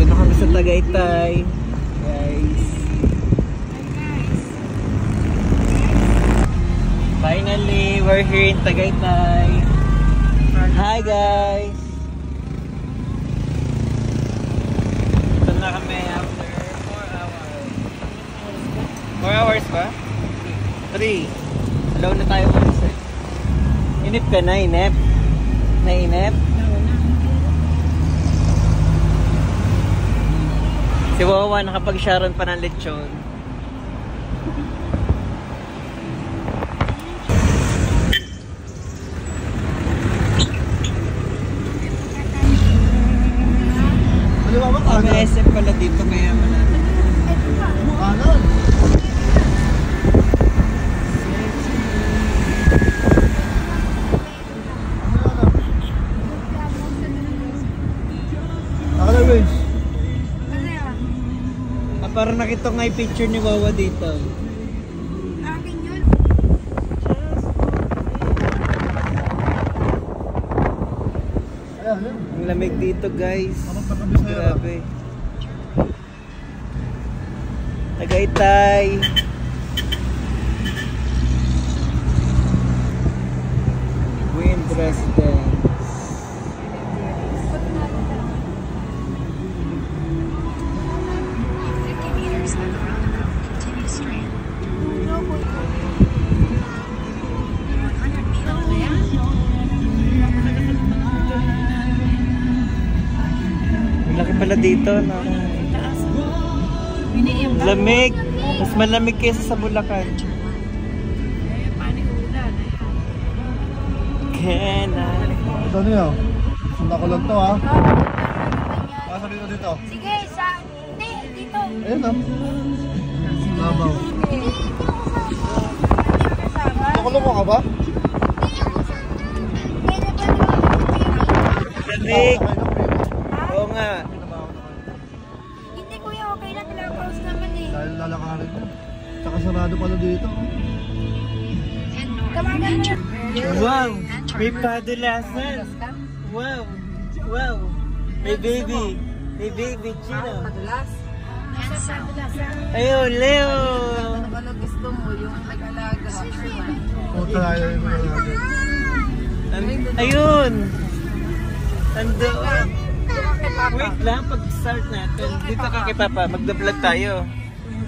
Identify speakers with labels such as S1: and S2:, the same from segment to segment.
S1: Dito na kami sa Tagaytay, guys. Finally, we're here in Tagaytay. Hi guys! Ito na kami after 4 hours. 4 hours ba? 3. Alaw na tayo ulit. Inip ka na, inip? Nainip? Si Wawa nakapag-sharon pa ng lechon. May SM pala dito kaya malapit.
S2: Kanan!
S1: Parang nakita nga yung picture ni Wawa dito.
S3: Akin yun.
S1: Ang lamig dito guys. Grabe. Tagaytay. Wind Residence. Malaki pala dito, no? Lamig. Mas malamig kaysa sa Bulacan.
S2: Ito niyo. Sunda ko lang to, ha? Pasa dito.
S3: Sige, dito.
S2: Ayun, ha? Labaw. Nakulong ka ba?
S1: Lamig. Oo nga.
S3: Hindi kuya, okay na. Pinapause naman eh.
S2: Dahil lalakarin mo. Tsaka sarado pala dito.
S3: Tawagan mo.
S1: Wow! May padulasan! Wow! Wow! May baby! May baby, Chino!
S4: Padulas?
S1: Ayun, Leo!
S4: Ano gusto mo? Yung nag-alaga?
S2: O tayo yung mga natin.
S1: Ayun! Andoon! Wait lang, pag-start natin. Dito ka kay Papa, magda-vlog tayo.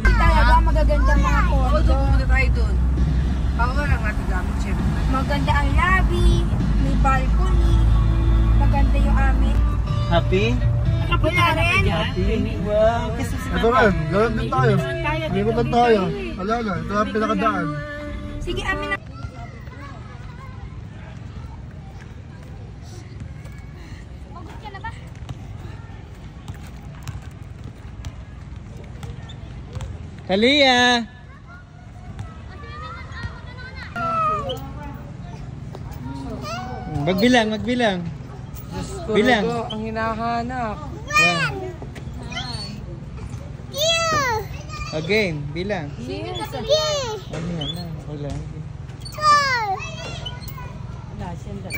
S3: Talaga magagandang mga
S4: Oo,
S3: kondo.
S4: doon muna tayo doon. Power ang ating gamit, chef.
S3: Maganda ang lobby, may balcony, maganda yung amin.
S1: Happy?
S3: Wala rin.
S1: Happy? Wow! Kasi
S2: Ito rin, gano'n din tayo. Gano'n lang tayo. Wala na, ito ang pinakadaan.
S3: Sige, amin na. Pagod ka na ba?
S1: Kalia! Magbilang. Bilang.
S4: Ang hinahanap.
S1: Again, bilang.
S4: Yes.
S1: Ano yan na? Wala.
S4: Wala, siyempre.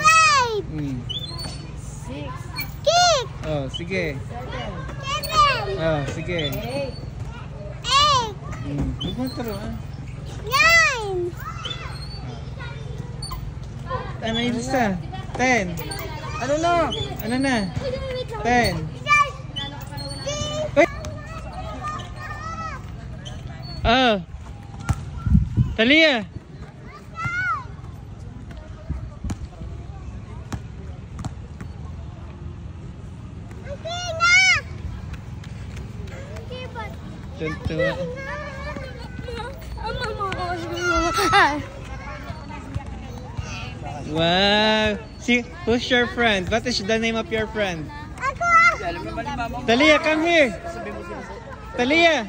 S1: Oh, sige. Oh, sige. 8. Huwag mo turuan.
S3: 9.
S1: Ano yung isa? 10. Ano na? 10. Wait. Oh. Talia. Tuntua. Wow. See, who's your friend? What is the name of your friend? Talia, come here. Talia.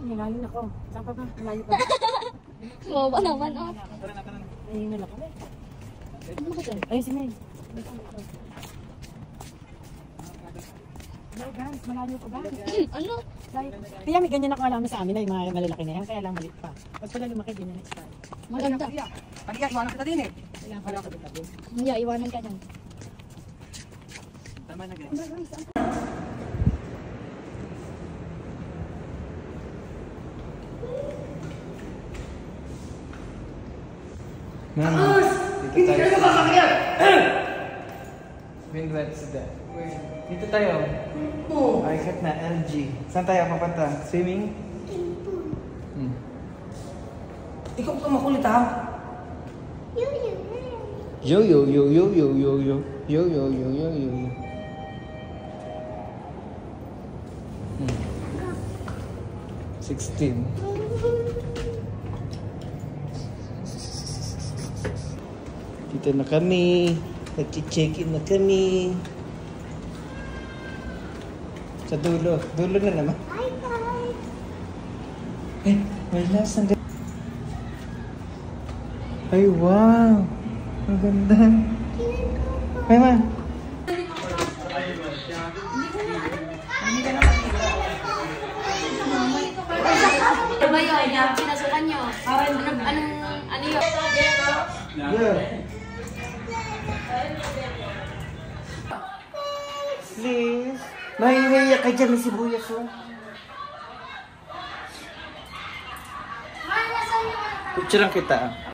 S4: Nilalim ako. Saan pa ba? Malayo pa.
S3: Mo ba naman, oh.
S4: Ayun na lang kami. Ayun si May. Hello guys, malayo pa ba?
S3: Ano?
S4: Kaya may ganyan ako alam sa amin na yung mga malalaki na yan, kaya lang maliit pa. Pag pala lumaki, ganyan na style.
S3: Maganda.
S4: Paligas, iwanan kita din eh. Kailangan pala ako dito.
S3: Hindi, iwanan ka dyan.
S1: Tama na guys. Mama, dito tayo. Windward sida. Dito tayo. Ay, kat na, LG. Saan tayo papunta? Swimming?
S4: Ikaw ka makulit ha?
S1: Yo yo yo yo yo yo yo yo yo yo yo yo. 16. Dito na kami. Nag-check-in na kami. Sa dulo. Dulo na naman. Eh, wala. Saan ka? Ay, wow. Ang ganda. Ay, ma.
S3: Ano ba yun? Yung pinasukan nyo? Ano yun?
S1: Yeah. Please. Mahihiya ka dyan na sibuyas, oh. Picture lang kita.